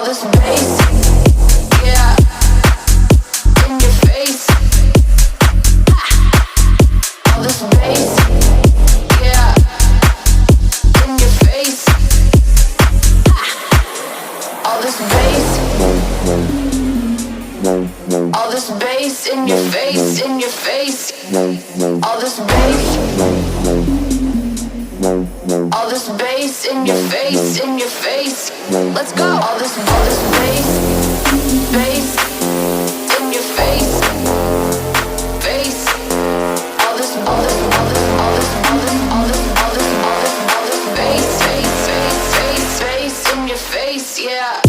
this bass, yeah, in your face. All this bass, yeah, in your face. All this bass, all this bass in your face, in your face. All this bass, all this bass in your face, in your face. Let's go. All this bass, bass in your face, face. All this bass, bass in your face, yeah.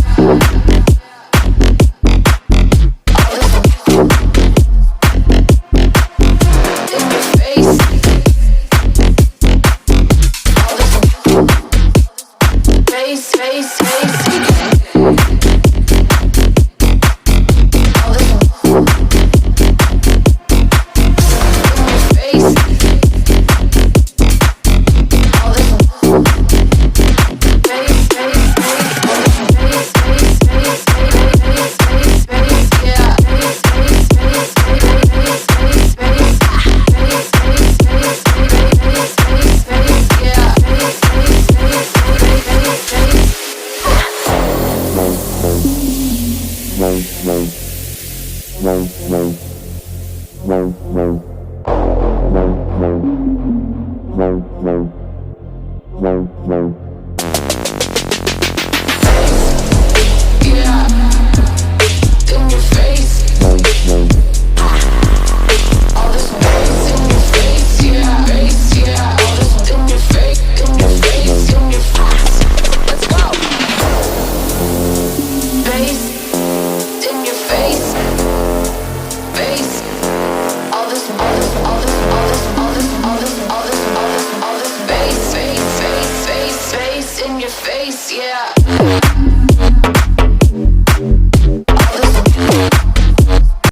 In your face, yeah.